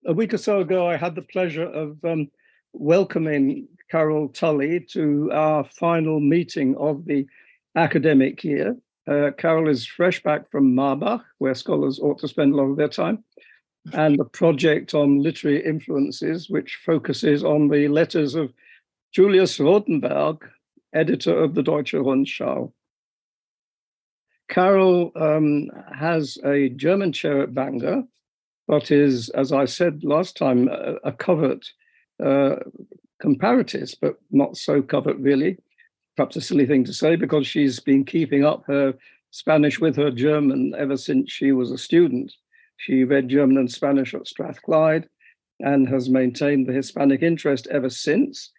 A week or so ago, I had the pleasure of welcoming Carol Tully to our final meeting of the academic year. Carol is fresh back from Marbach, where scholars ought to spend a lot of their time, and a project on literary influences, which focuses on the letters of Julius Rothenberg, editor of the Deutsche Rundschau. Carol has a German chair at Bangor, but is, as I said last time, a covert comparatist, but not so covert really. Perhaps a silly thing to say, because she's been keeping up her Spanish with her German ever since she was a student. She read German and Spanish at Strathclyde and has maintained the Hispanic interest ever since,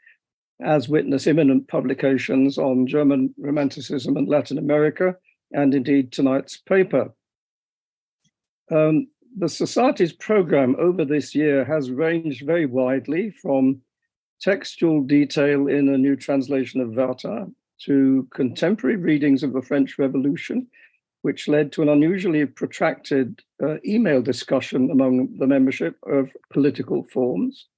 as witness imminent publications on German Romanticism and Latin America, and indeed tonight's paper. The Society's program over this year has ranged very widely from textual detail in a new translation of Werther to contemporary readings of the French Revolution, which led to an unusually protracted email discussion among the membership of political forms,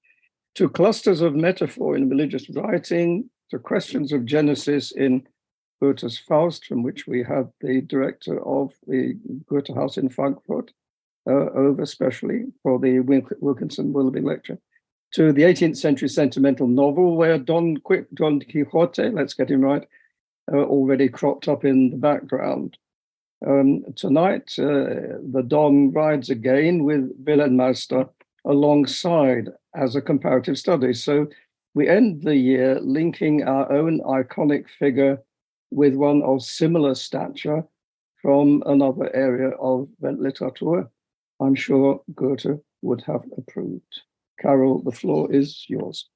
to clusters of metaphor in religious writing, to questions of Genesis in Goethe's Faust, from which we had the director of the Goethe House in Frankfurt over especially for the Wilkinson-Willoughby lecture, to the 18th century sentimental novel where Don Quixote, let's get him right, already cropped up in the background. Tonight, the Don rides again with Wilhelm Meister alongside as a comparative study. So we end the year linking our own iconic figure with one of similar stature from another area of Weltliteratur. I'm sure Goethe would have approved. Carol, the floor is yours.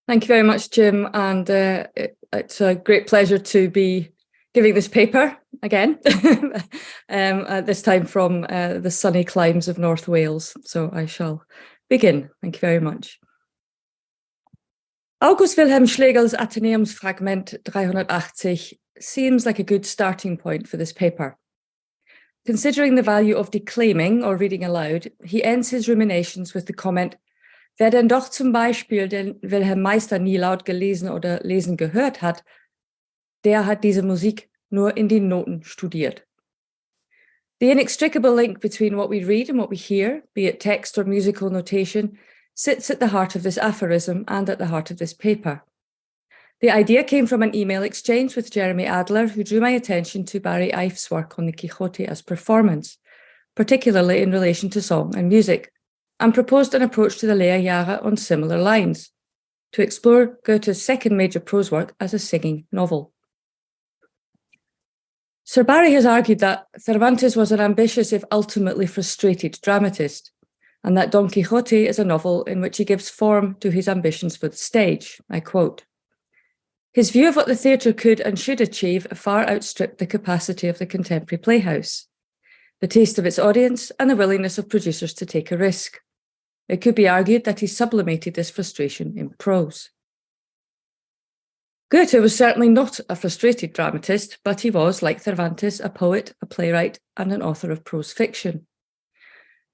Thank you very much, Jim. And it's a great pleasure to be giving this paper again, this time from the sunny climes of North Wales. So I shall begin. Thank you very much. August Wilhelm Schlegel's Athenaeumsfragment 380 seems like a good starting point for this paper. Considering the value of declaiming or reading aloud, he ends his ruminations with the comment, wer denn doch zum Beispiel den Wilhelm Meister nie laut gelesen oder lesen gehört hat, der hat diese Musik nur in den Noten studiert. The inextricable link between what we read and what we hear, be it text or musical notation, sits at the heart of this aphorism and at the heart of this paper. The idea came from an email exchange with Jeremy Adler, who drew my attention to Barry Ife's work on the Quixote as performance, particularly in relation to song and music, and proposed an approach to the Lehrjahre on similar lines, to explore Goethe's second major prose work as a singing novel. Sir Barry has argued that Cervantes was an ambitious, if ultimately frustrated, dramatist, and that Don Quixote is a novel in which he gives form to his ambitions for the stage. I quote, his view of what the theatre could and should achieve far outstripped the capacity of the contemporary playhouse, the taste of its audience, and the willingness of producers to take a risk. It could be argued that he sublimated this frustration in prose. Goethe was certainly not a frustrated dramatist, but he was, like Cervantes, a poet, a playwright, and an author of prose fiction.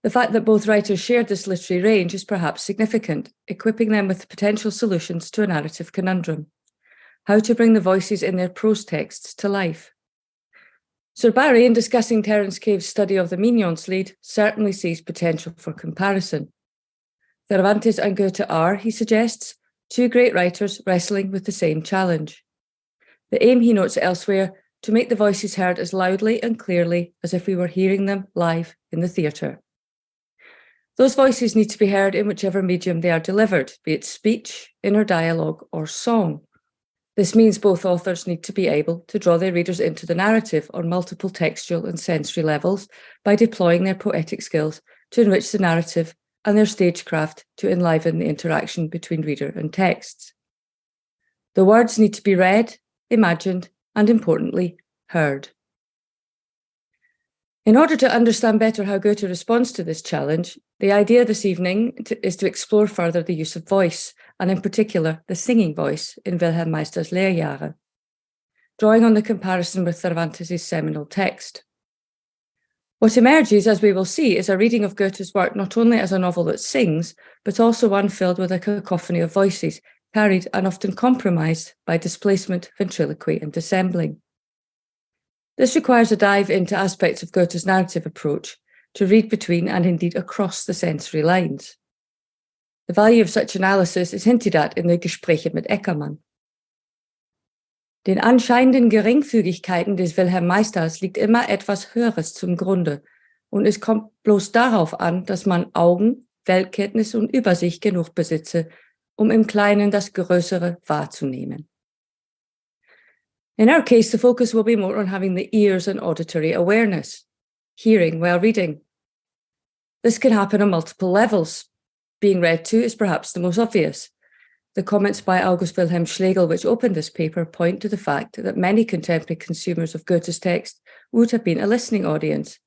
The fact that both writers shared this literary range is perhaps significant, equipping them with potential solutions to a narrative conundrum: how to bring the voices in their prose texts to life. Sir Barry, in discussing Terence Cave's study of the Mignon's Lied, certainly sees potential for comparison. Cervantes and Goethe are, he suggests, two great writers wrestling with the same challenge. The aim, he notes elsewhere, to make the voices heard as loudly and clearly as if we were hearing them live in the theatre. Those voices need to be heard in whichever medium they are delivered, be it speech, inner dialogue, or song. This means both authors need to be able to draw their readers into the narrative on multiple textual and sensory levels by deploying their poetic skills to enrich the narrative and their stagecraft to enliven the interaction between reader and texts. The words need to be read, imagined, and importantly, heard. In order to understand better how Goethe responds to this challenge, the idea this evening is to explore further the use of voice, and in particular, the singing voice in Wilhelm Meister's Lehrjahre, drawing on the comparison with Cervantes' seminal text. What emerges, as we will see, is a reading of Goethe's work not only as a novel that sings, but also one filled with a cacophony of voices, carried and often compromised by displacement, ventriloquy, and dissembling. This requires a dive into aspects of Goethe's narrative approach to read between and indeed across the sensory lines. The value of such analysis is hinted at in the Gespräche mit Eckermann. Den anscheinenden Geringfügigkeiten des Wilhelm Meisters liegt immer etwas Höheres zum Grunde und es kommt bloß darauf an, dass man Augen, Weltkenntnis und Übersicht genug besitze, um im Kleinen das Größere wahrzunehmen. In our case, the focus will be more on having the ears and auditory awareness, hearing while reading. This can happen on multiple levels. Being read to is perhaps the most obvious. The comments by August Wilhelm Schlegel, which opened this paper, point to the fact that many contemporary consumers of Goethe's text would have been a listening audience,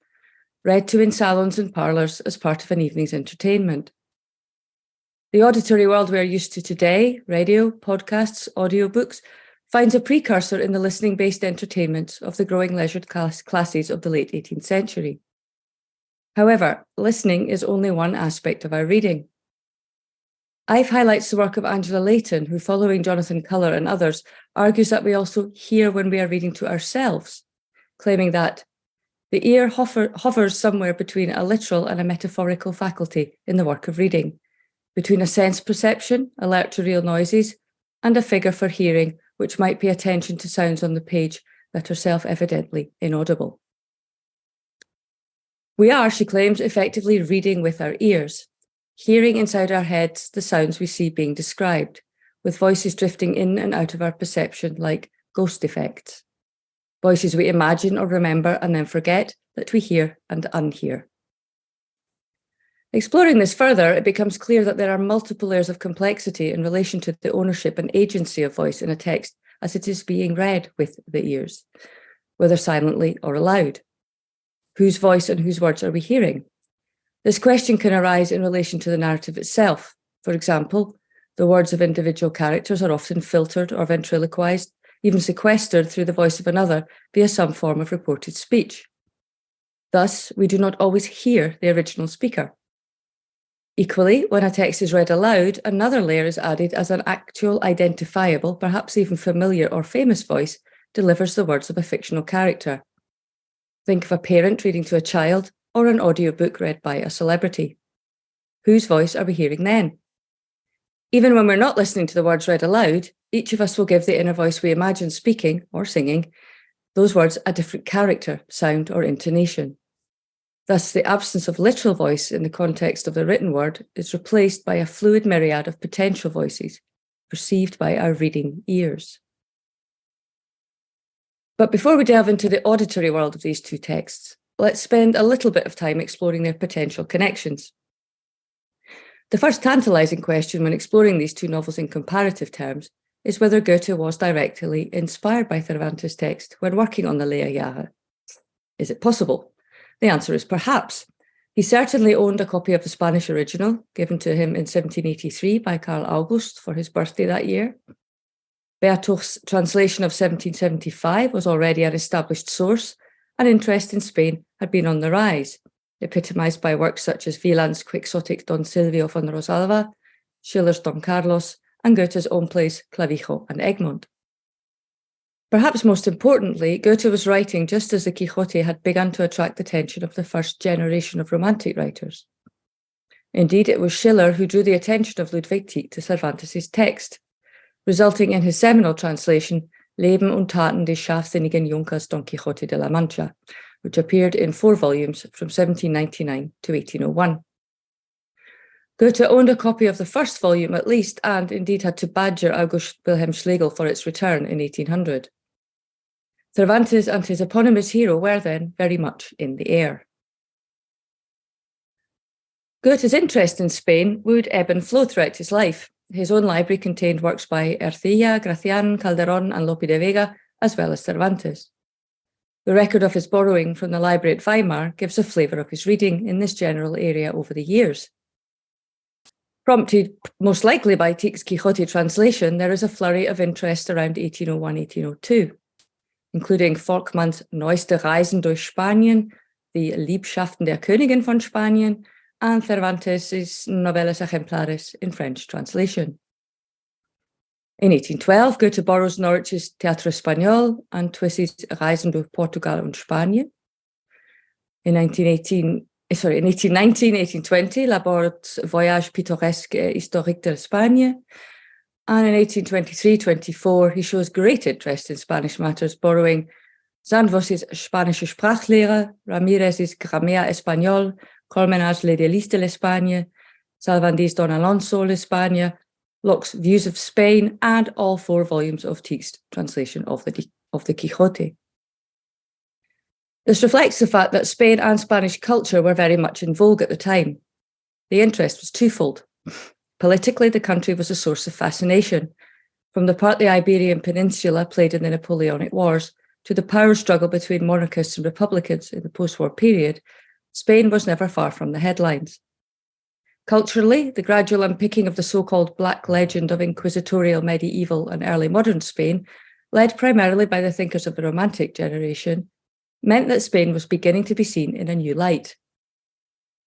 read to in salons and parlours as part of an evening's entertainment. The auditory world we are used to today, radio, podcasts, audiobooks, finds a precursor in the listening-based entertainments of the growing leisured classes of the late 18th century. However, listening is only one aspect of our reading. Ife highlights the work of Angela Layton, who, following Jonathan Culler and others, argues that we also hear when we are reading to ourselves, claiming that the ear hovers somewhere between a literal and a metaphorical faculty in the work of reading, between a sense perception, alert to real noises, and a figure for hearing, which might pay attention to sounds on the page that are self-evidently inaudible. We are, she claims, effectively reading with our ears, hearing inside our heads the sounds we see being described, with voices drifting in and out of our perception like ghost effects. Voices we imagine or remember and then forget that we hear and unhear. Exploring this further, it becomes clear that there are multiple layers of complexity in relation to the ownership and agency of voice in a text as it is being read with the ears, whether silently or aloud. Whose voice and whose words are we hearing? This question can arise in relation to the narrative itself. For example, the words of individual characters are often filtered or ventriloquized, even sequestered through the voice of another via some form of reported speech. Thus, we do not always hear the original speaker. Equally, when a text is read aloud, another layer is added as an actual identifiable, perhaps even familiar or famous voice delivers the words of a fictional character. Think of a parent reading to a child or an audiobook read by a celebrity. Whose voice are we hearing then? Even when we're not listening to the words read aloud, each of us will give the inner voice we imagine speaking or singing those words a different character, sound, or intonation. Thus, the absence of literal voice in the context of the written word is replaced by a fluid myriad of potential voices, perceived by our reading ears. But before we delve into the auditory world of these two texts, let's spend a little bit of time exploring their potential connections. The first tantalizing question when exploring these two novels in comparative terms is whether Goethe was directly inspired by Cervantes' text when working on the Lehrjahre. Is it possible? The answer is perhaps. He certainly owned a copy of the Spanish original, given to him in 1783 by Karl August for his birthday that year. Bertuch's translation of 1775 was already an established source, and interest in Spain had been on the rise, epitomized by works such as Wieland's quixotic Don Silvio von Rosalva, Schiller's Don Carlos, and Goethe's own plays Clavijo and Egmont. Perhaps most importantly, Goethe was writing just as the Quixote had begun to attract the attention of the first generation of Romantic writers. Indeed, it was Schiller who drew the attention of Ludwig Tieck to Cervantes' text, resulting in his seminal translation, Leben und Taten des scharfsinnigen Junkers Don Quixote de la Mancha, which appeared in 4 volumes from 1799 to 1801. Goethe owned a copy of the first volume at least, and indeed had to badger August Wilhelm Schlegel for its return in 1800. Cervantes and his eponymous hero were then very much in the air. Goethe's interest in Spain would ebb and flow throughout his life. His own library contained works by Ercilla, Gracián, Calderón, and Lope de Vega, as well as Cervantes. The record of his borrowing from the library at Weimar gives a flavour of his reading in this general area over the years. Prompted most likely by Tieck's Quixote translation, there is a flurry of interest around 1801-1802, including Volkmann's Neueste Reisen durch Spanien, the Liebschaften der Königin von Spanien, and Cervantes' Novelas Ejemplares in French translation. In 1812, Goethe borrows Norwich's Teatro Español and Twis's Reisen durch Portugal und Spanien. In 1819, 1820, Laborde's Voyage pittoresque et historique d'Espagne. And in 1823-24, he shows great interest in Spanish matters, borrowing Sandvoss's Spanische Sprachlehre, Ramirez's Grammar Español, Colmenar's Les Délices de l'Espagne, Cervantes Don l'Espagne, Locke's Views of Spain, and all 4 volumes of Tieck's translation of the Quixote. This reflects the fact that Spain and Spanish culture were very much in vogue at the time. The interest was twofold. Politically, the country was a source of fascination, from the part the Iberian Peninsula played in the Napoleonic Wars to the power struggle between monarchists and republicans in the post-war period. Spain was never far from the headlines. Culturally, the gradual unpicking of the so-called black legend of inquisitorial medieval and early modern Spain, led primarily by the thinkers of the Romantic generation, meant that Spain was beginning to be seen in a new light.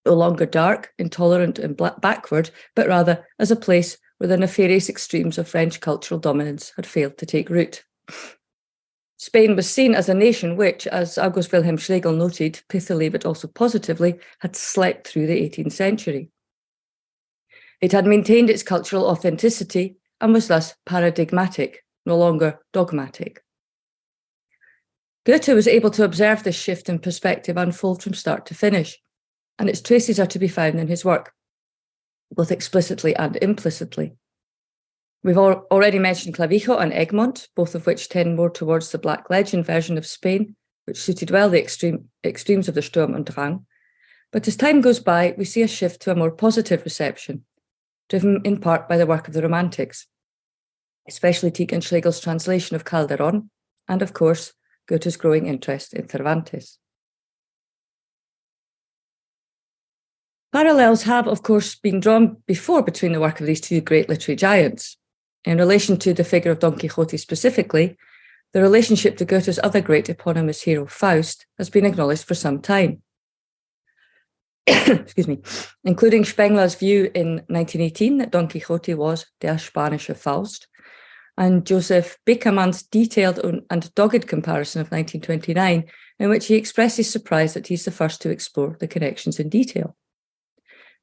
No longer dark, intolerant, and backward, but rather as a place where the nefarious extremes of French cultural dominance had failed to take root. Spain was seen as a nation which, as August Wilhelm Schlegel noted, pithily but also positively, had slept through the 18th century. It had maintained its cultural authenticity and was thus paradigmatic, no longer dogmatic. Goethe was able to observe this shift in perspective unfold from start to finish, and its traces are to be found in his work, both explicitly and implicitly. We've already mentioned Clavijo and Egmont, both of which tend more towards the black legend version of Spain, which suited well the extremes of the Sturm und Drang. But as time goes by, we see a shift to a more positive reception, driven in part by the work of the Romantics, especially Tieck and Schlegel's translation of Calderon, and of course, Goethe's growing interest in Cervantes. Parallels have, of course, been drawn before between the work of these 2 great literary giants. In relation to the figure of Don Quixote specifically, the relationship to Goethe's other great eponymous hero, Faust, has been acknowledged for some time. Excuse me, including Spengler's view in 1918 that Don Quixote was der Spanische Faust, and Joseph Beckermann's detailed and dogged comparison of 1929, in which he expresses surprise that he's the first to explore the connections in detail.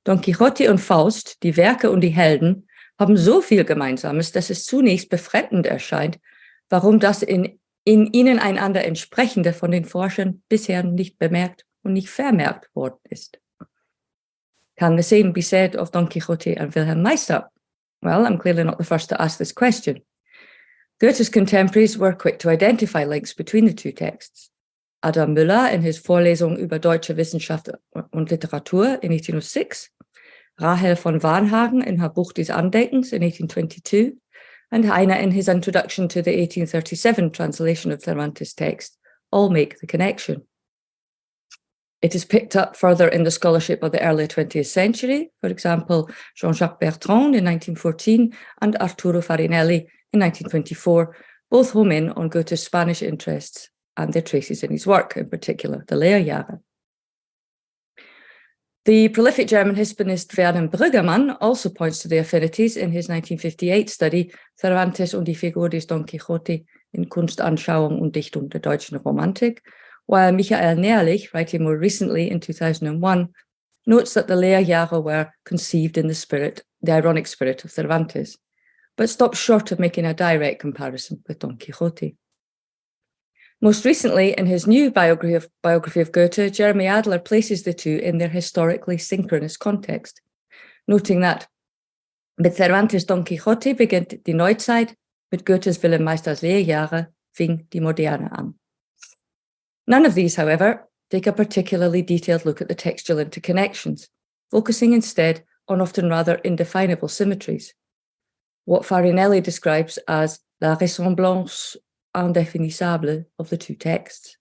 Don Quixote und Faust, die Werke und die Helden, haben so viel Gemeinsames, dass es zunächst befremdend erscheint, warum das in ihnen einander entsprechende von den Forschern bisher nicht bemerkt und nicht vermerkt worden ist. Can the same be said of Don Quixote and Wilhelm Meister? Well, I'm clearly not the first to ask this question. Goethe's contemporaries were quick to identify links between the 2 texts. Adam Müller in his Vorlesung über deutsche Wissenschaft und Literatur in 1806, Rahel von Varnhagen in her Buch des Andenkens in 1822, and Heine in his introduction to the 1837 translation of Cervantes' text, all make the connection. It is picked up further in the scholarship of the early 20th century, for example, Jean-Jacques Bertrand in 1914 and Arturo Farinelli in 1924, both home in on Goethe's Spanish interests and their traces in his work, in particular, the Lehrjahre. The prolific German Hispanist Werner Brüggemann also points to the affinities in his 1958 study Cervantes und die Figur des Don Quixote in Kunstanschauung und Dichtung der deutschen Romantik, while Michael Nährlich, writing more recently in 2001, notes that the Lehrjahre were conceived in the ironic spirit of Cervantes, but stops short of making a direct comparison with Don Quixote. Most recently, in his new biography of Goethe, Jeremy Adler places the 2 in their historically synchronous context, noting that mit Cervantes' Don Quixote beginnt die Neuzeit, mit Goethes Wilhelm Meisters Lehrjahre fing die Moderne an. None of these, however, take a particularly detailed look at the textual interconnections, focusing instead on often rather indefinable symmetries, what Farinelli describes as la ressemblance indéfinissable of the 2 texts.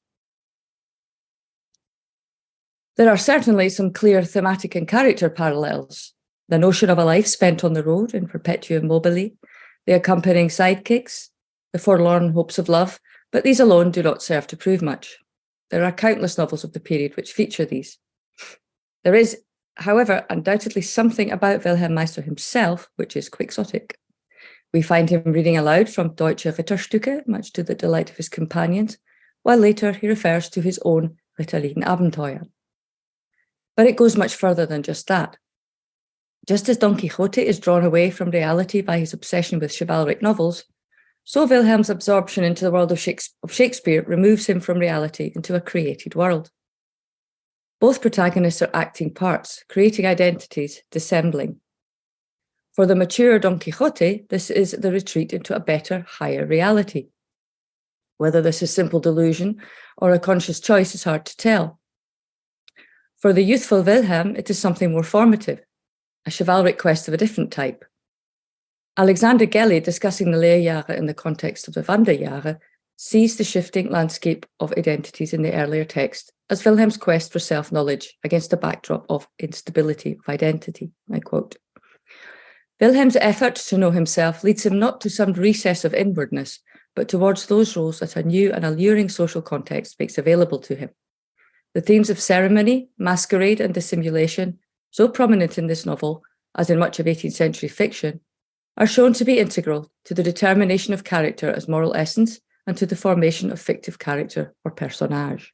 There are certainly some clear thematic and character parallels. The notion of a life spent on the road in perpetuum mobile, the accompanying sidekicks, the forlorn hopes of love, but these alone do not serve to prove much. There are countless novels of the period which feature these. There is, however, undoubtedly something about Wilhelm Meister himself which is quixotic. We find him reading aloud from Deutsche Ritterstücke, much to the delight of his companions, while later he refers to his own ritterlichen Abenteuer. But it goes much further than just that. Just as Don Quixote is drawn away from reality by his obsession with chivalric novels, so Wilhelm's absorption into the world of Shakespeare removes him from reality into a created world. Both protagonists are acting parts, creating identities, dissembling. For the mature Don Quixote, this is the retreat into a better, higher reality. Whether this is simple delusion or a conscious choice is hard to tell. For the youthful Wilhelm, it is something more formative, a chivalric quest of a different type. Alexander Gelly, discussing the Lehrjahre in the context of the Wanderjahre, sees the shifting landscape of identities in the earlier text as Wilhelm's quest for self-knowledge against a backdrop of instability of identity. I quote, Wilhelm's effort to know himself leads him not to some recess of inwardness, but towards those roles that a new and alluring social context makes available to him. The themes of ceremony, masquerade, and dissimulation, so prominent in this novel, as in much of 18th century fiction, are shown to be integral to the determination of character as moral essence and to the formation of fictive character or personnage.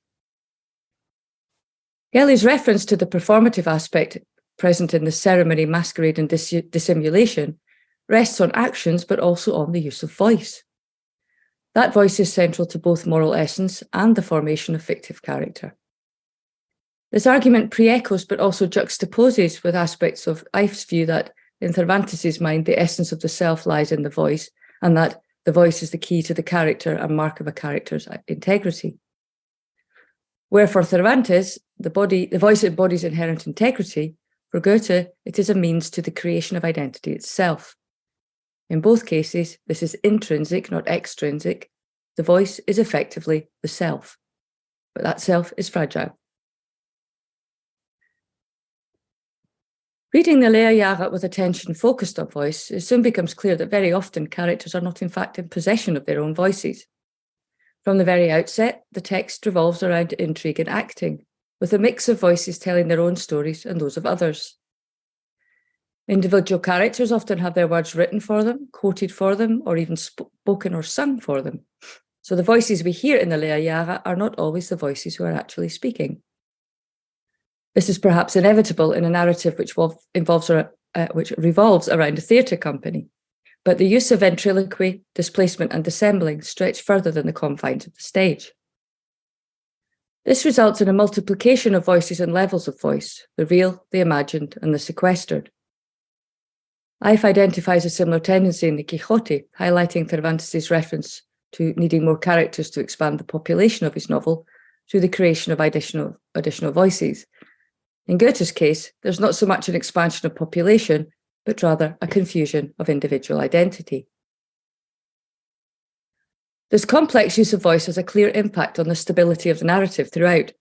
Gelly's reference to the performative aspect present in the ceremony, masquerade, and dissimulation rests on actions, but also on the use of voice. That voice is central to both moral essence and the formation of fictive character. This argument pre-echoes but also juxtaposes with aspects of Ife's view that in Cervantes' mind, the essence of the self lies in the voice, and that the voice is the key to the character and mark of a character's integrity. Where for Cervantes, the voice embodies inherent integrity, for Goethe, it is a means to the creation of identity itself. In both cases, this is intrinsic, not extrinsic. The voice is effectively the self, but that self is fragile. Reading the Lehrjahre with attention focused on voice, it soon becomes clear that very often characters are not in fact in possession of their own voices. From the very outset, the text revolves around intrigue and acting, with a mix of voices telling their own stories and those of others. Individual characters often have their words written for them, quoted for them, or even spoken or sung for them. So the voices we hear in the Lehrjahre are not always the voices who are actually speaking. This is perhaps inevitable in a narrative which revolves around a theatre company, but the use of ventriloquy, displacement, and dissembling stretch further than the confines of the stage. This results in a multiplication of voices and levels of voice, the real, the imagined, and the sequestered. Ife identifies a similar tendency in the Quixote, highlighting Cervantes' reference to needing more characters to expand the population of his novel through the creation of additional voices. In Goethe's case, there's not so much an expansion of population, but rather a confusion of individual identity. This complex use of voice has a clear impact on the stability of the narrative throughout,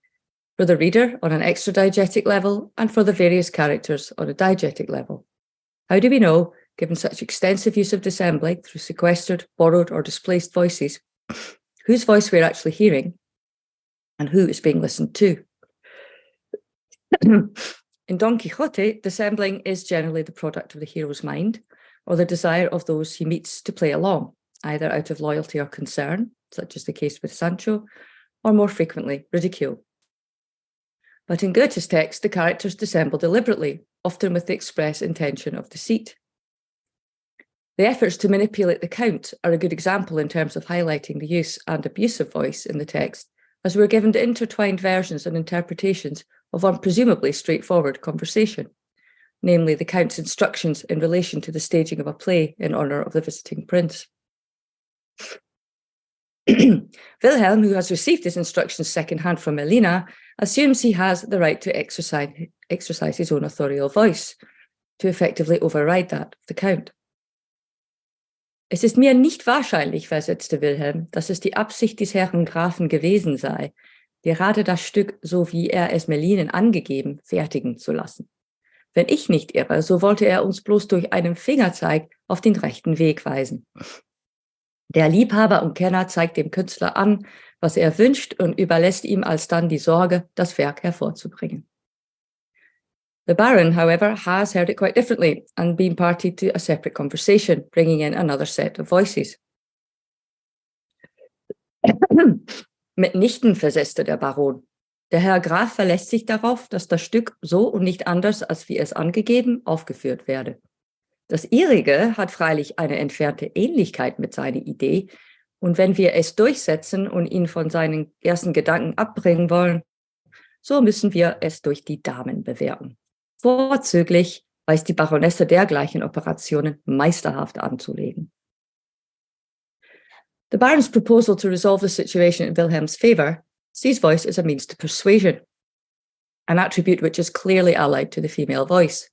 for the reader on an extra-diegetic level and for the various characters on a diegetic level. How do we know, given such extensive use of dissembling through sequestered, borrowed, or displaced voices, whose voice we're actually hearing and who is being listened to? In Don Quixote, dissembling is generally the product of the hero's mind, or the desire of those he meets to play along, either out of loyalty or concern, such as the case with Sancho, or more frequently, ridicule. But in Goethe's text, the characters dissemble deliberately, often with the express intention of deceit. The efforts to manipulate the count are a good example in terms of highlighting the use and abuse of voice in the text, as we're given to intertwined versions and interpretations of one presumably straightforward conversation, namely the Count's instructions in relation to the staging of a play in honour of the visiting prince. Wilhelm, who has received his instructions secondhand from Melina, assumes he has the right to exercise his own authorial voice, to effectively override that of the Count. Es ist mir nicht wahrscheinlich, versetzte Wilhelm, dass es die Absicht des Herrn Grafen gewesen sei, gerade das Stück, so wie es Melinen angegeben, fertigen zu lassen. Wenn ich nicht irre, so wollte uns bloß durch einen Fingerzeig auf den rechten Weg weisen. Der Liebhaber und Kenner zeigt dem Künstler an, was er wünscht und überlässt ihm alsdann die Sorge, das Werk hervorzubringen. The Baron, however, has heard it quite differently and been party to a separate conversation, bringing in another set of voices. Mitnichten, versetzte der Baron. Der Herr Graf verlässt sich darauf, dass das Stück so und nicht anders, als wie es angegeben, aufgeführt werde. Das Ihrige hat freilich eine entfernte Ähnlichkeit mit seiner Idee, und wenn wir es durchsetzen und ihn von seinen ersten Gedanken abbringen wollen, so müssen wir es durch die Damen bewerten. Vorzüglich weiß die Baronesse dergleichen Operationen meisterhaft anzulegen. The Baron's proposal to resolve the situation in Wilhelm's favour sees voice as a means to persuasion, an attribute which is clearly allied to the female voice.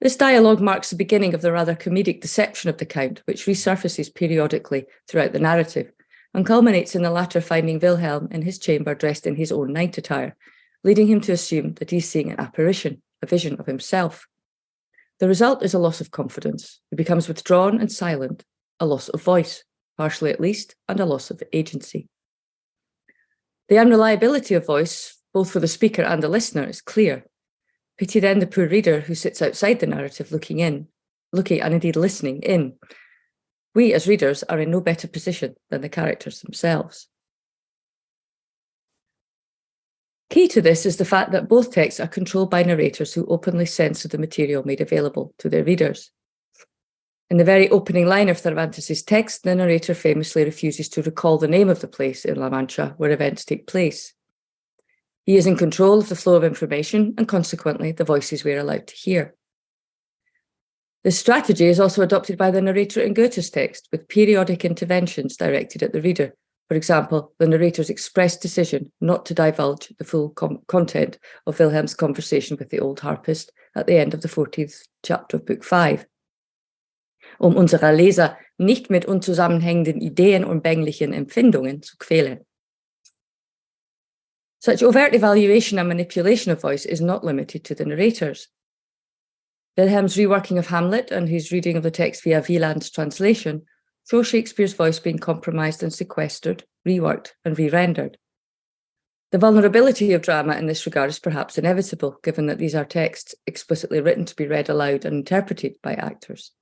This dialogue marks the beginning of the rather comedic deception of the Count, which resurfaces periodically throughout the narrative, and culminates in the latter finding Wilhelm in his chamber dressed in his own night attire, leading him to assume that he's seeing an apparition, a vision of himself. The result is a loss of confidence. He becomes withdrawn and silent, a loss of voice, partially at least, and a loss of agency. The unreliability of voice, both for the speaker and the listener, is clear. Pity then the poor reader who sits outside the narrative looking and indeed listening in. We as readers are in no better position than the characters themselves. Key to this is the fact that both texts are controlled by narrators who openly censor the material made available to their readers. In the very opening line of Cervantes' text, the narrator famously refuses to recall the name of the place in La Mancha where events take place. He is in control of the flow of information, and consequently the voices we are allowed to hear. This strategy is also adopted by the narrator in Goethe's text, with periodic interventions directed at the reader. For example, the narrator's expressed decision not to divulge the full content of Wilhelm's conversation with the old harpist at the end of the 14th chapter of Book 5. Unserer Leser nicht mit unzusammenhängenden Ideen und bänglichen Empfindungen zu quälen. Such overt evaluation and manipulation of voice is not limited to the narrators. Wilhelm's reworking of Hamlet and his reading of the text via Wieland's translation show Shakespeare's voice being compromised and sequestered, reworked and re-rendered. The vulnerability of drama in this regard is perhaps inevitable, given that these are texts explicitly written to be read aloud and interpreted by actors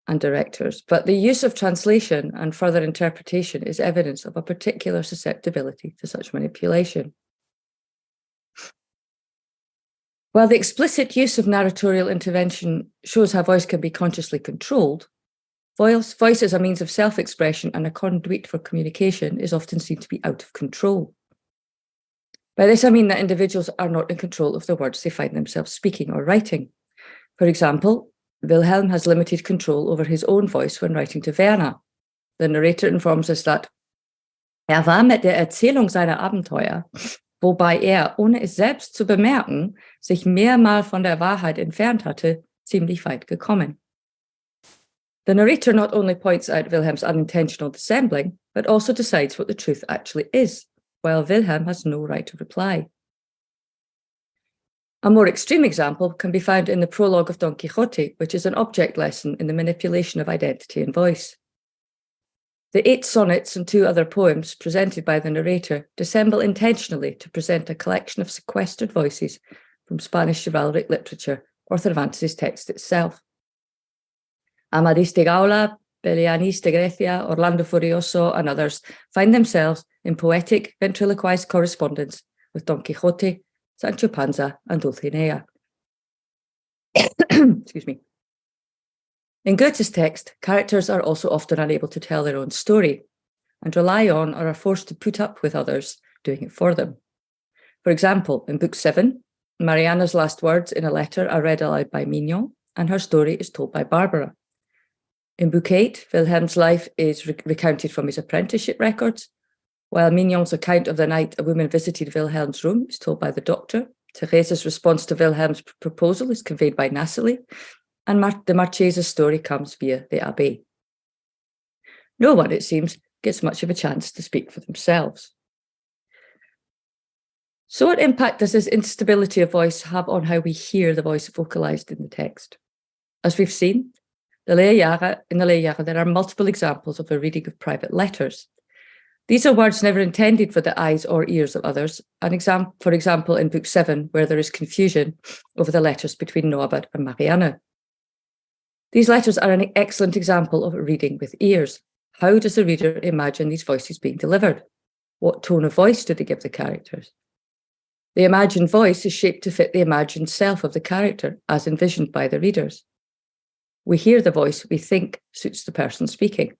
and directors, but the use of translation and further interpretation is evidence of a particular susceptibility to such manipulation. While the explicit use of narratorial intervention shows how voice can be consciously controlled, voice as a means of self-expression and a conduit for communication is often seen to be out of control. By this I mean that individuals are not in control of the words they find themselves speaking or writing. For example, Wilhelm has limited control over his own voice when writing to Werner. The narrator informs us that war mit der Erzählung seiner Abenteuer, wobei ohne es selbst zu bemerken, sich mehrmal von der Wahrheit entfernt hatte, ziemlich weit gekommen. The narrator not only points out Wilhelm's unintentional dissembling, but also decides what the truth actually is, while Wilhelm has no right to reply. A more extreme example can be found in the prologue of Don Quixote, which is an object lesson in the manipulation of identity and voice. The 8 sonnets and 2 other poems presented by the narrator dissemble intentionally to present a collection of sequestered voices from Spanish chivalric literature or Cervantes' text itself. Amadis de Gaula, Belianis de Grecia, Orlando Furioso, and others find themselves in poetic ventriloquized correspondence with Don Quixote, Sancho Panza, and Dulcinea. Excuse me. In Goethe's text, characters are also often unable to tell their own story and rely on or are forced to put up with others doing it for them. For example, in Book 7, Mariana's last words in a letter are read aloud by Mignon, and her story is told by Barbara. In Book 8, Wilhelm's life is recounted from his apprenticeship records, while Mignon's account of the night a woman visited Wilhelm's room is told by the doctor. Therese's response to Wilhelm's proposal is conveyed by Natalie, and the Marchesa's story comes via the Abbé. No one, it seems, gets much of a chance to speak for themselves. So what impact does this instability of voice have on how we hear the voice vocalized in the text? As we've seen, in the Lehrjahre, there are multiple examples of a reading of private letters. These are words never intended for the eyes or ears of others. For example, in Book 7, where there is confusion over the letters between Norbert and Marianne. These letters are an excellent example of reading with ears. How does the reader imagine these voices being delivered? What tone of voice do they give the characters? The imagined voice is shaped to fit the imagined self of the character, as envisioned by the readers. We hear the voice we think suits the person speaking.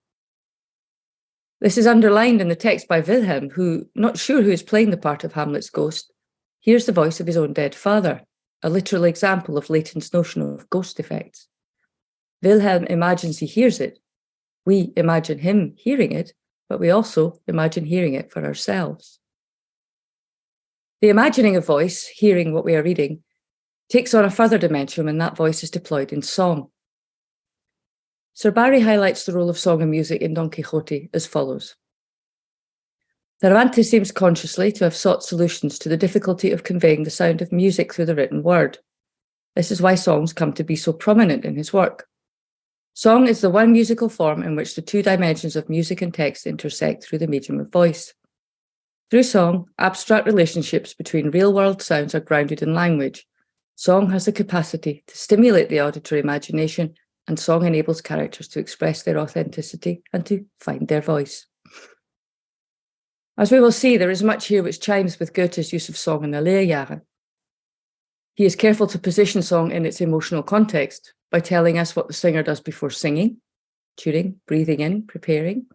This is underlined in the text by Wilhelm, who, not sure who is playing the part of Hamlet's ghost, hears the voice of his own dead father, a literal example of Leighton's notion of ghost effects. Wilhelm imagines he hears it. We imagine him hearing it, but we also imagine hearing it for ourselves. The imagining of voice, hearing what we are reading, takes on a further dimension when that voice is deployed in song. Sir Barry highlights the role of song and music in Don Quixote as follows. Cervantes seems consciously to have sought solutions to the difficulty of conveying the sound of music through the written word. This is why songs come to be so prominent in his work. Song is the one musical form in which the two dimensions of music and text intersect through the medium of voice. Through song, abstract relationships between real-world sounds are grounded in language. Song has the capacity to stimulate the auditory imagination, and song enables characters to express their authenticity and to find their voice. As we will see, there is much here which chimes with Goethe's use of song in the Lehrjahre. He is careful to position song in its emotional context by telling us what the singer does before singing, tuning, breathing in, preparing,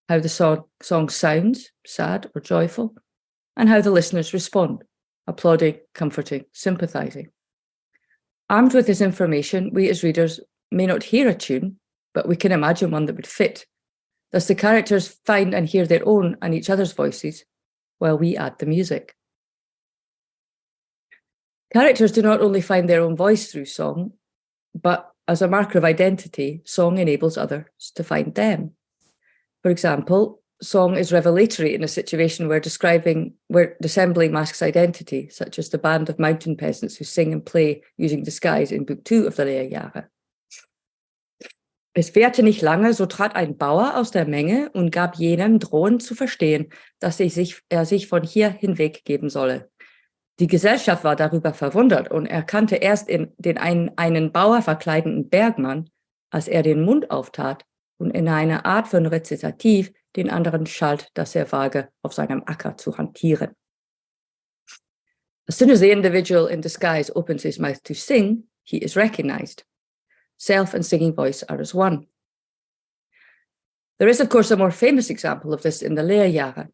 how the song sounds, sad or joyful, and how the listeners respond, applauding, comforting, sympathizing. Armed with this information, we as readers may not hear a tune, but we can imagine one that would fit. Thus, the characters find and hear their own and each other's voices, while we add the music. Characters do not only find their own voice through song, but as a marker of identity, song enables others to find them. For example, song is revelatory in a situation where dissembling masks identity, such as the band of mountain peasants who sing and play using disguise in Book 2 of the Lehrjahre. Es währte nicht lange, so trat ein Bauer aus der Menge und gab jenem drohend zu verstehen, dass er sich von hier hinweggeben solle. Die Gesellschaft war darüber verwundert und erkannte erst den einen Bauer verkleidenden Bergmann, als er den Mund auftat und in einer Art von Rezitativ den anderen schalt, dass er wage, auf seinem Acker zu hantieren. As soon as the individual in disguise opens his mouth to sing, he is recognized. Self and singing voice are as one. There is, of course, a more famous example of this in the Lehrjahre.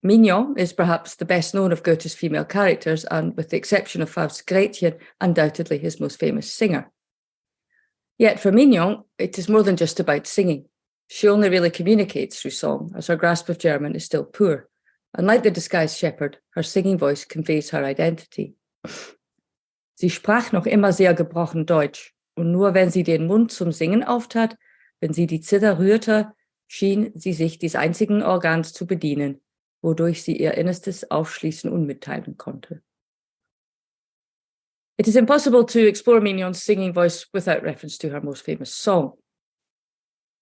Mignon is perhaps the best known of Goethe's female characters, and with the exception of Faust's Gretchen, undoubtedly his most famous singer. Yet for Mignon, it is more than just about singing. She only really communicates through song, as her grasp of German is still poor. Unlike the disguised shepherd, her singing voice conveys her identity. Sie sprach noch immer sehr gebrochen Deutsch, und nur wenn sie den Mund zum Singen auftat, wenn sie die Zither rührte, schien sie sich des einzigen Organs zu bedienen, wodurch sie ihr Innerstes aufschließen und mitteilen konnte. It is impossible to explore Mignon's singing voice without reference to her most famous song.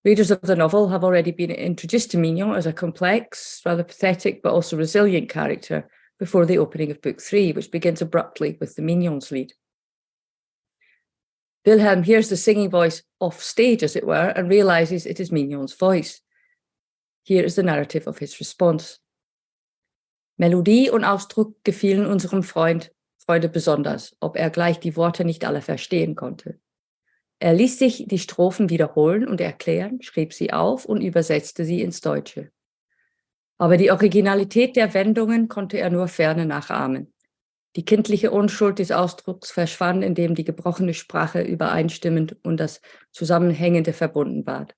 Readers of the novel have already been introduced to Mignon as a complex, rather pathetic, but also resilient character before the opening of Book 3, which begins abruptly with the Mignon's lead. Wilhelm hears the singing voice off stage, as it were, and realizes it is Mignon's voice. Here is the narrative of his response. Melodie und Ausdruck gefielen unserem Freunde besonders, ob gleich die Worte nicht alle verstehen konnte. Ließ sich die Strophen wiederholen und erklären, schrieb sie auf und übersetzte sie ins Deutsche. Aber die Originalität der Wendungen konnte nur ferne nachahmen. Die kindliche Unschuld des Ausdrucks verschwand, indem die gebrochene Sprache übereinstimmend und das Zusammenhängende verbunden ward.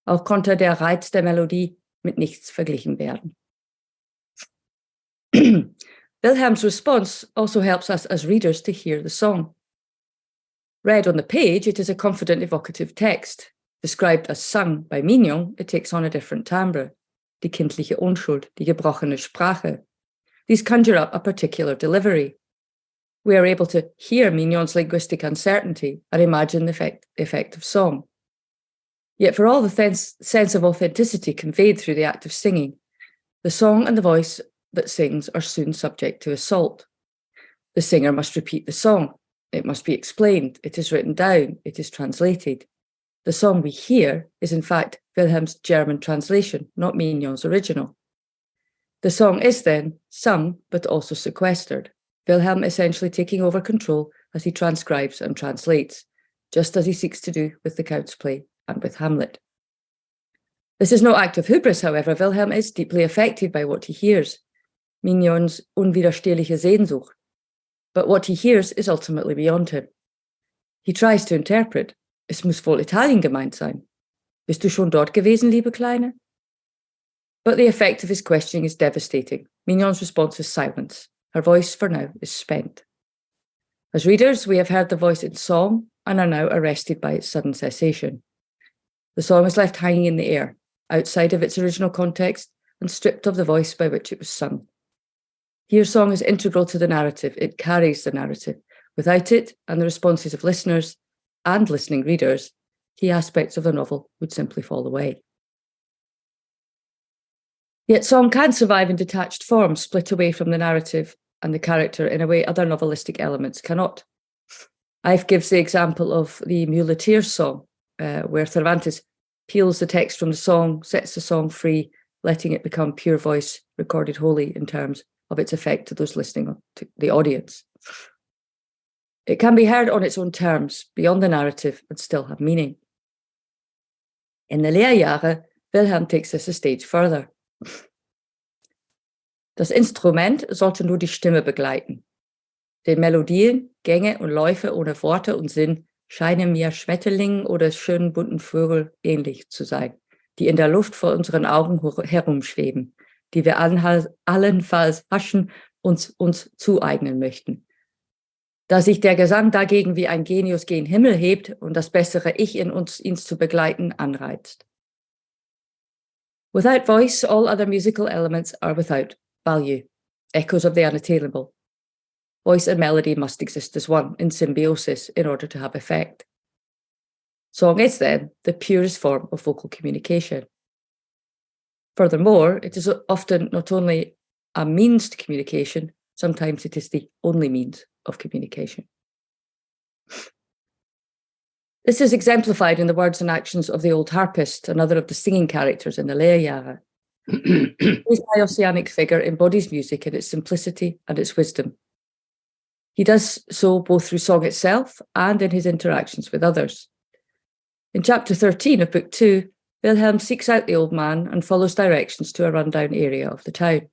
Auch konnte der Reiz der Melodie mit nichts verglichen werden. Wilhelm's response also helps us as readers to hear the song. Read on the page, it is a confident, evocative text. Described as sung by Mignon, it takes on a different timbre. Die kindliche Unschuld, die gebrochene Sprache. These conjure up a particular delivery. We are able to hear Mignon's linguistic uncertainty and imagine the effect of song. Yet for all the sense of authenticity conveyed through the act of singing, the song and the voice that sings are soon subject to assault. The singer must repeat the song. It must be explained. It is written down. It is translated. The song we hear is in fact Wilhelm's German translation, not Mignon's original. The song is then sung, but also sequestered, Wilhelm essentially taking over control as he transcribes and translates, just as he seeks to do with the Count's play and with Hamlet. This is no act of hubris, however. Wilhelm is deeply affected by what he hears, Mignon's unwiderstehliche Sehnsucht, but what he hears is ultimately beyond him. He tries to interpret. Es muss wohl Italien gemeint sein. Bist du schon dort gewesen, liebe Kleine? But the effect of his questioning is devastating. Mignon's response is silence. Her voice, for now, is spent. As readers, we have heard the voice in song and are now arrested by its sudden cessation. The song is left hanging in the air, outside of its original context and stripped of the voice by which it was sung. Here, song is integral to the narrative. It carries the narrative. Without it, and the responses of listeners and listening readers, key aspects of the novel would simply fall away. Yet song can survive in detached form, split away from the narrative and the character in a way other novelistic elements cannot. Ife gives the example of the Muleteer's song, where Cervantes peels the text from the song, sets the song free, letting it become pure voice, recorded wholly in terms of its effect to those listening to the audience. It can be heard on its own terms, beyond the narrative, and still have meaning. In the Lehrjahre, Wilhelm takes this a stage further. Das Instrument sollte nur die Stimme begleiten. Den Melodien, Gänge und Läufe ohne Worte und Sinn scheinen mir Schmetterlingen oder schönen bunten Vögel ähnlich zu sein, die in der Luft vor unseren Augen herumschweben, die wir allenfalls haschen und uns zueignen möchten. Da sich der Gesang dagegen wie ein Genius gen Himmel hebt und das bessere Ich in uns, ihn zu begleiten, anreizt. Without voice, all other musical elements are without value, echoes of the unattainable. Voice and melody must exist as one, in symbiosis, in order to have effect. Song is, then, the purest form of vocal communication. Furthermore, it is often not only a means to communication, sometimes it is the only means of communication. This is exemplified in the words and actions of the old harpist, another of the singing characters in the Lehrjahre. His oceanic figure embodies music in its simplicity and its wisdom. He does so both through song itself and in his interactions with others. In chapter 13 of book 2, Wilhelm seeks out the old man and follows directions to a rundown area of the town.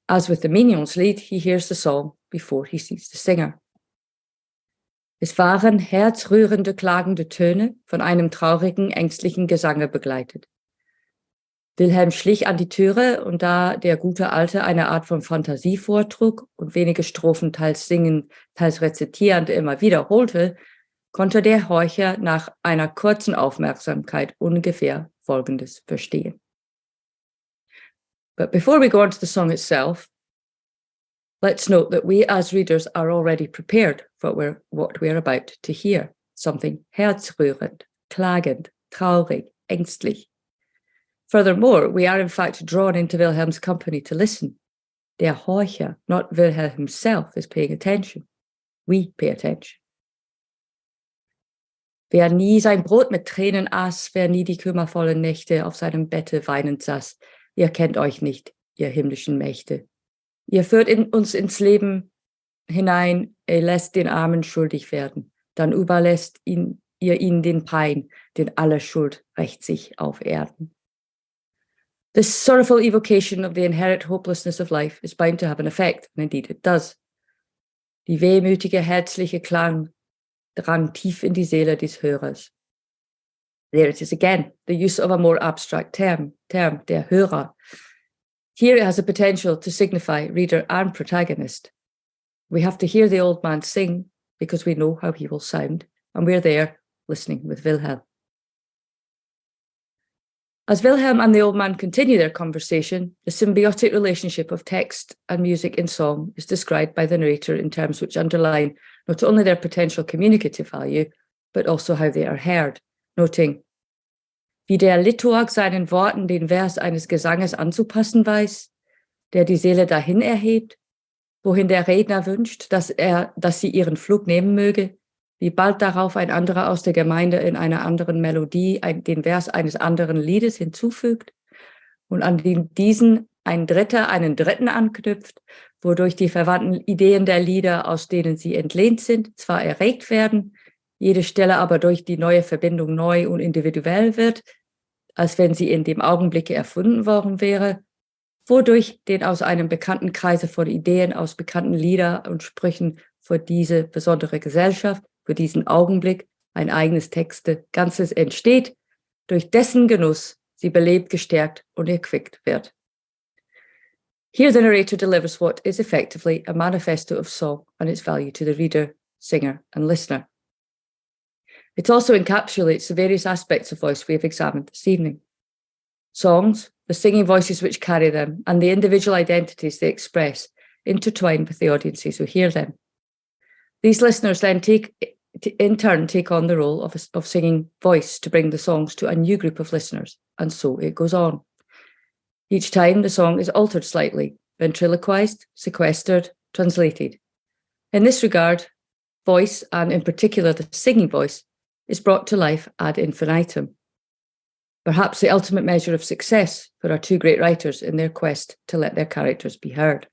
As with the Mignon's Lied, he hears the song before he sees the singer. Es waren herzrührende, klagende Töne von einem traurigen, ängstlichen Gesange begleitet. Wilhelm schlich an die Türe und da der gute Alte eine Art von Fantasie vortrug und wenige Strophen teils singend, teils rezitierend immer wiederholte, konnte der Horcher nach einer kurzen Aufmerksamkeit ungefähr Folgendes verstehen. But before we go on to the song itself, let's note that we as readers are already prepared for what we're about to hear. Something herzrührend, klagend, traurig, ängstlich. Furthermore, we are in fact drawn into Wilhelm's company to listen. Der Horcher, not Wilhelm himself, is paying attention. We pay attention. Wer nie sein Brot mit Tränen aß, wer nie die kümmervollen Nächte auf seinem Bette weinend saß, ihr kennt euch nicht, ihr himmlischen Mächte. Ihr führt uns ins Leben hinein, ihr lässt den Armen schuldig werden, dann überlässt ihr ihn den Pein, denn alle Schuld rächt sich auf Erden. This sorrowful evocation of the inherent hopelessness of life is bound to have an effect, and indeed it does. Die wehmütige, herzliche Klang drang tief in die Seele des Hörers. There it is again, the use of a more abstract term, der Hörer. Here it has a potential to signify reader and protagonist. We have to hear the old man sing because we know how he will sound, and we're there listening with Wilhelm. As Wilhelm and the old man continue their conversation, the symbiotic relationship of text and music in song is described by the narrator in terms which underline not only their potential communicative value, but also how they are heard, noting, wie der Liturg seinen Worten den Vers eines Gesanges anzupassen weiß, der die Seele dahin erhebt, wohin der Redner wünscht, dass sie ihren Flug nehmen möge, wie bald darauf ein anderer aus der Gemeinde in einer anderen Melodie den Vers eines anderen Liedes hinzufügt und an diesen ein Dritter einen Dritten anknüpft, wodurch die verwandten Ideen der Lieder, aus denen sie entlehnt sind, zwar erregt werden, jede Stelle aber durch die neue Verbindung neu und individuell wird, als wenn sie in dem Augenblicke erfunden worden wäre, wodurch den aus einem bekannten Kreise von Ideen, aus bekannten Lieder und Sprüchen für diese besondere Gesellschaft, für diesen Augenblick ein eigenes Texte, Ganzes entsteht, durch dessen Genuss sie belebt, gestärkt und erquickt wird. Here the narrator delivers what is effectively a manifesto of song and its value to the reader, singer, and listener. It also encapsulates the various aspects of voice we have examined this evening. Songs, the singing voices which carry them, and the individual identities they express intertwine with the audiences who hear them. These listeners then in turn take on the role of singing voice to bring the songs to a new group of listeners, and so it goes on. Each time the song is altered slightly, ventriloquized, sequestered, translated. In this regard, voice, and in particular the singing voice, is brought to life ad infinitum. Perhaps the ultimate measure of success for our two great writers in their quest to let their characters be heard.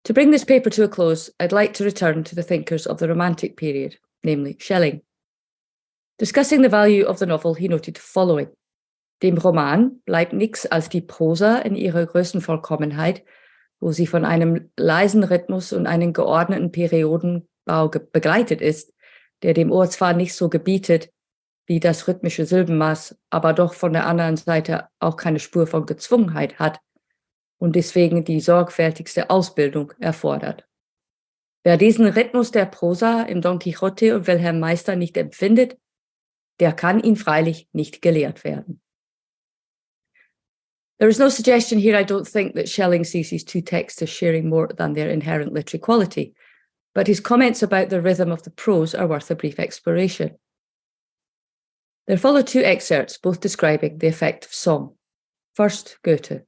To bring this paper to a close, I'd like to return to the thinkers of the Romantic period, namely Schelling. Discussing the value of the novel, he noted the following. Dem Roman bleibt nichts als die Prosa in ihrer größten Vollkommenheit, wo sie von einem leisen Rhythmus und einem geordneten Periodenbau begleitet ist, der dem Ohr zwar nicht so gebietet wie das rhythmische Silbenmaß, aber doch von der anderen Seite auch keine Spur von Gezwungenheit hat und deswegen die sorgfältigste Ausbildung erfordert. Wer diesen Rhythmus der Prosa im Don Quixote und Wilhelm Meister nicht empfindet, der kann ihn freilich nicht gelehrt werden. There is no suggestion here, I don't think, that Schelling sees these two texts as sharing more than their inherent literary quality, but his comments about the rhythm of the prose are worth a brief exploration. There follow two excerpts, both describing the effect of song. First, Goethe.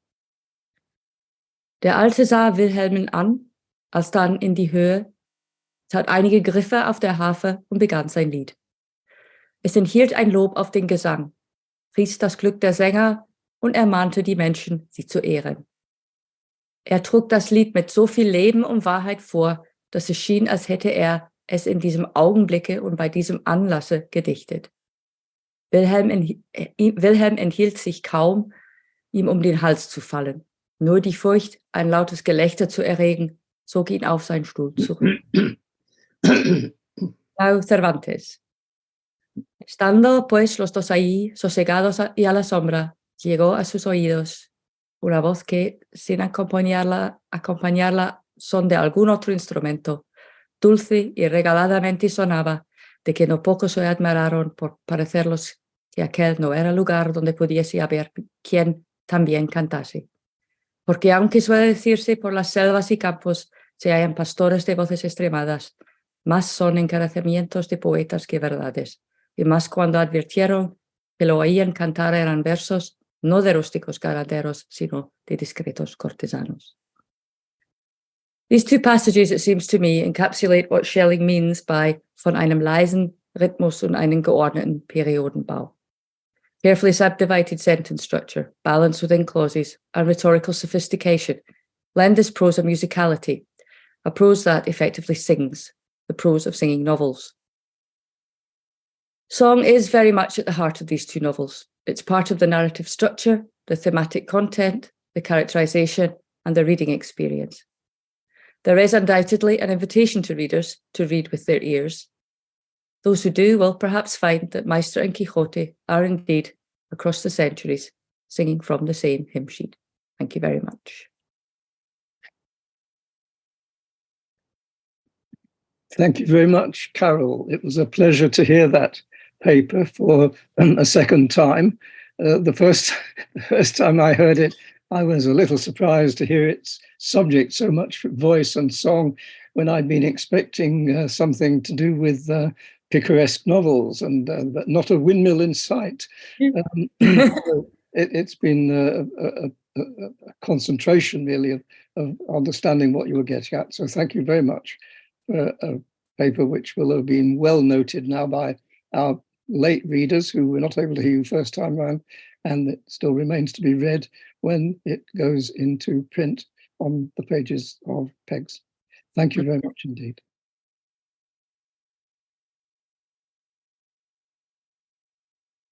Der Alte sah Wilhelmen an, alsdann in die Höhe, tat einige Griffe auf der Harfe und begann sein Lied. Es enthielt ein Lob auf den Gesang, pries das Glück der Sänger und ermahnte die Menschen, sie zu ehren. Er trug das Lied mit so viel Leben und Wahrheit vor, dass es schien, als hätte er es in diesem Augenblicke und bei diesem Anlasse gedichtet. Wilhelm enthielt sich kaum, ihm um den Hals zu fallen. Nur die Furcht, ein lautes Gelächter zu erregen, zog ihn auf seinen Stuhl zurück. Now Cervantes. Estando pues los dos allí, sosegados y a la sombra, llegó a sus oídos una voz que, sin acompañarla son de algún otro instrumento, dulce y regaladamente sonaba, de que no pocos se admiraron por parecerlos que aquel no era lugar donde pudiese haber quien también cantase. Porque aunque suele decirse por las selvas y campos se hallan pastores de voces extremadas, más son encarecimientos de poetas que verdades, y más cuando advirtieron que lo oían cantar eran versos no de rústicos ganaderos, sino de discretos cortesanos. These two passages, it seems to me, encapsulate what Schelling means by von einem leisen Rhythmus und einem geordneten Periodenbau. Carefully subdivided sentence structure, balance within clauses, and rhetorical sophistication lend this prose a musicality, a prose that effectively sings, the prose of singing novels. Song is very much at the heart of these two novels. It's part of the narrative structure, the thematic content, the characterization, and the reading experience. There is undoubtedly an invitation to readers to read with their ears. Those who do will perhaps find that Meister and Quixote are indeed, across the centuries, singing from the same hymn sheet. Thank you very much. Thank you very much, Carol. It was a pleasure to hear that. paper for a second time. The first time I heard it, I was a little surprised to hear its subject so much voice and song, when I'd been expecting something to do with picaresque novels, but not a windmill in sight. It's been a concentration, really, of understanding what you were getting at. So thank you very much for a paper which will have been well noted now by our late readers who were not able to hear you first time round, and it still remains to be read when it goes into print on the pages of PEGS. Thank you very much indeed.